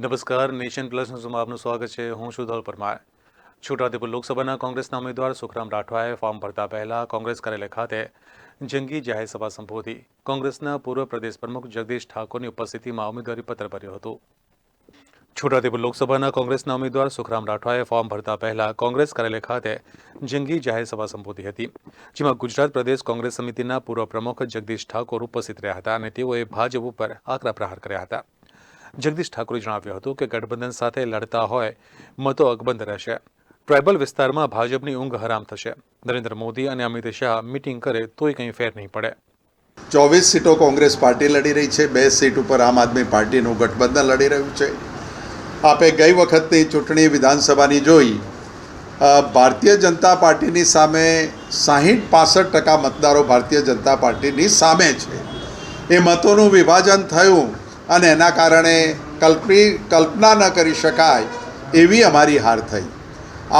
નમસ્કાર, nation plus ન્યૂઝમાં આપનું સ્વાગત છે. હું છું ધવલ પરમાર. છોટાઉદેપુર લોકસભાના કોંગ્રેસના ઉમેદવાર સુખરામ રાઠવાએ ફોર્મ ભરતા પહેલા કોંગ્રેસ કાર્યાલય ખાતે જંગી જાહેર સભા સંબોધી. કોંગ્રેસના પૂર્વ પ્રદેશ પ્રમુખ જગદીશ ઠાકોરની ઉપસ્થિતિમાં ઉમેદવારી પત્ર ભર્યું હતું. છોટાઉદેપુર લોકસભાના કોંગ્રેસના ઉમેદવાર સુખરામ રાઠવાએ ફોર્મ ભરતા પહેલા કોંગ્રેસ કાર્યાલય ખાતે જંગી જાહેર સભા સંબોધી હતી, જેમાં ગુજરાત પ્રદેશ કોંગ્રેસ સમિતિના પૂર્વ પ્રમુખ જગદીશ ઠાકોર ઉપસ્થિત રહ્યા હતા અને તેઓએ ભાજપ ઉપર આકરા પ્રહાર કર્યા હતા. જગદીશ ઠાકોરે જણાવ્યું હતું કે ગઠબંધન સાથે લડતા હોય મતો અકબંધ રહેશે. ટ્રાઇબલ વિસ્તારમાં ભાજપની ઊંઘ હરામ થશે. નરેન્દ્ર મોદી અને અમિત શાહ મીટિંગ કરે તોય કંઈ ફેર નહીં પડે. 24 સીટો કોંગ્રેસ પાર્ટી લડી રહી છે. 2 સીટ ઉપર આમ આદમી પાર્ટીનું ગઠબંધન લડી રહ્યું છે. આપે ગઈ વખતની ચૂંટણી વિધાનસભાની જોઈ. ભારતીય જનતા પાર્ટીની સામે 60-65% મતદારો ભારતીય જનતા પાર્ટીની સામે છે. એ મતોનું વિભાજન થયું અને એના કારણે કલ્પના ન કરી શકાય એવી અમારી હાર થઈ.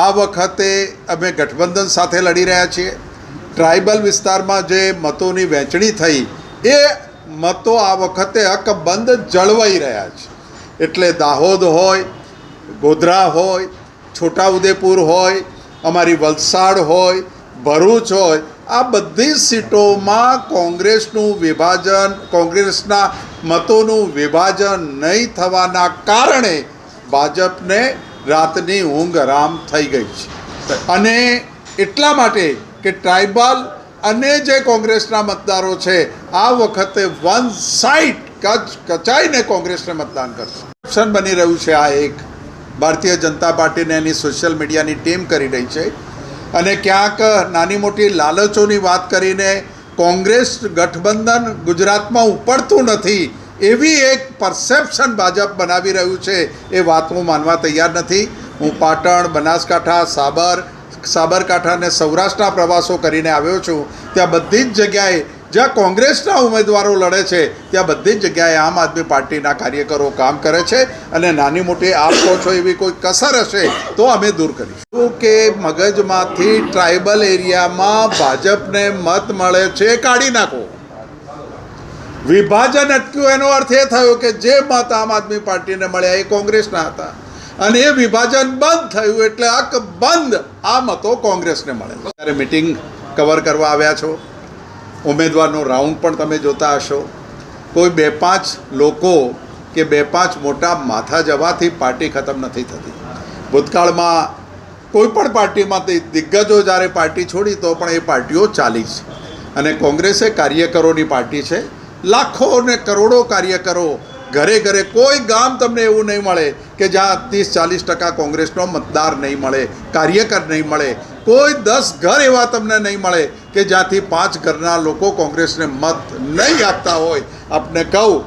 આ વખતે અમે ગઠબંધન સાથે લડી રહ્યા છીએ. ટ્રાઇબલ વિસ્તારમાં જે મતોની વહેંચણી થઈ એ મતો આ વખતે અકબંધ જળવાઈ રહ્યા છે. એટલે દાહોદ હોય, ગોધરા હોય, છોટાઉદેપુર હોય, અમારી વલસાડ હોય, ભરૂચ હોય, આ બધી સીટોમાં કોંગ્રેસનું વિભાજન, કોંગ્રેસના મતોનું વિભાજન નહીં થવાના કારણે ભાજપને રાતની ઊંઘ હરામ થઈ ગઈ છે. અને એટલા માટે કે ટ્રાઇબલ અને જે કોંગ્રેસના મતદારો છે આ વખતે વન સાઇડ કચાઈને કોંગ્રેસને મતદાન કરશે. ઓપ્શન બની રહ્યું છે. આ એક ભારતીય જનતા પાર્ટીને એની સોશિયલ મીડિયાની ટીમ કરી રહી છે અને ક્યાંક નાની મોટી લાલચોની વાત કરીને કોંગ્રેસ ગઠબંધન ગુજરાતમાં ઉપડતું નથી એવી એક પરસેપ્શન ભાજપ બનાવી રહ્યું છે. એ વાત હું માનવા તૈયાર નથી. હું પાટણ, બનાસકાંઠા, સાબરકાંઠા અને સૌરાષ્ટ્રના પ્રવાસો કરીને આવ્યો છું. ત્યાં બધી જ જગ્યાએ જ્યાં કોંગ્રેસના ઉમેદવારો લડે છે ત્યાં બધી જ જગ્યાએ આમ આદમી પાર્ટીના કાર્યકરો કામ કરે છે અને નાની મોટી આપ કહો છો એવી કોઈ કસર હશે તો અમે દૂર કરીશું. કે મગજમાંથી ટ્રાઇબલ એરિયામાં ભાજપને મત મળે છે કાઢી નાખો. વિભાજન અટક્યું એનો અર્થ એ થયો કે જે મત આમ આદમી પાર્ટીને મળ્યા એ કોંગ્રેસના હતા અને એ વિભાજન બંધ થયું એટલે અકબંધ આ મતો કોંગ્રેસને મળે. ત્યારે મિટિંગ કવર કરવા આવ્યા છો, ઉમેદવારનો રાઉન્ડ પણ તમે જોતા હશો. કોઈ 2-5 લોકો કે 2-5 મોટા માથા જવાથી પાર્ટી ખતમ નથી થતી. ભૂતકાળમાં કોઈ પણ પાર્ટીમાં દિગ્ગજો જ્યારે પાર્ટી છોડી તો પણ એ પાર્ટીઓ ચાલી છે અને કોંગ્રેસ એ કાર્યકરોની પાર્ટી છે. લાખો અને કરોડો કાર્યકરો, ઘરે ઘરે કોઈ ગામ તમને એવું નહીં મળે કે જ્યાં 30-40% કોંગ્રેસનો મતદાર નહીં મળે, કાર્યકર નહીં મળે. કોઈ 10 ઘર એવા તમને નહીં મળે કે જ્યાંથી 5 ઘરના લોકો કોંગ્રેસને મત નહીં આપતા હોય. આપને કહું,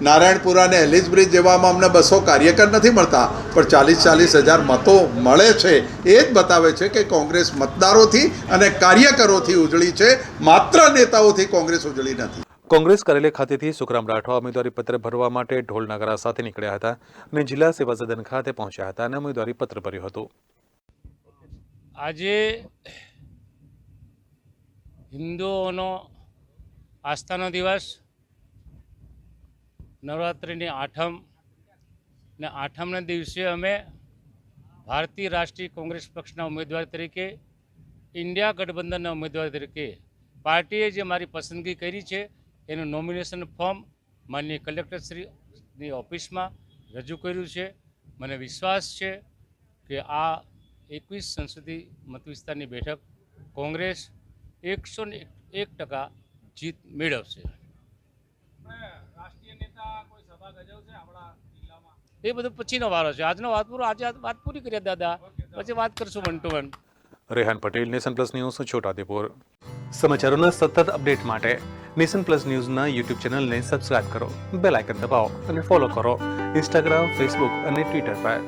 નારાયણપુરા અને એલિઝબ્રિજ જેવામાં અમને 200 કાર્યકર નથી મળતા પણ 40-40 હજાર મતો મળે છે. એ જ બતાવે છે કે કોંગ્રેસ મતદારોથી અને કાર્યકરોથી ઉજળી છે, માત્ર નેતાઓથી કોંગ્રેસ ઉજળી નથી. કોંગ્રેસ કાર્યાલય ખાતેથી સુખરામ રાઠવા ઉમેદવારી પત્ર ભરવા માટે ઢોલ નગારા સાથે નીકળ્યા હતા અને જિલ્લા સેવા સદન ખાતે પહોંચ્યા હતા અને ઉમેદવારી પત્ર ભર્યું હતું. આજે હિન્દુઓનો આસ્થાનો દિવસ, નવરાત્રિની આઠમ ને આઠમના દિવસે અમે ભારતીય રાષ્ટ્રીય કોંગ્રેસ પક્ષના ઉમેદવાર તરીકે, ઇન્ડિયા ગઠબંધનના ઉમેદવાર તરીકે પાર્ટીએ જે મારી પસંદગી કરી છે એનું નોમિનેશન ફોર્મ માનનીય કલેક્ટરશ્રીની ઓફિસમાં રજૂ કર્યું છે. મને વિશ્વાસ છે કે આ 21 સંસદીય મતવિસ્તારની બેઠક કોંગ્રેસ 101% જીત મેળવશે. એ બધું પછીનો વારો છે. આજનો વાત પૂરો. આજે વાત પૂરી કરીએ દાદા, પછી વાત કરશું 1 to 1. Rehan Patel, nation plus news, Chhota Udaipur. સમાચારોના સતત અપડેટ માટે નેશન પ્લસ ન્યૂઝના યુટ્યુબ ચેનલને સબસ્ક્રાઇબ કરો, બેલ આઇકન દબાવો અને ફોલો કરો ઇન્સ્ટાગ્રામ, ફેસબુક અને ટ્વિટર પર.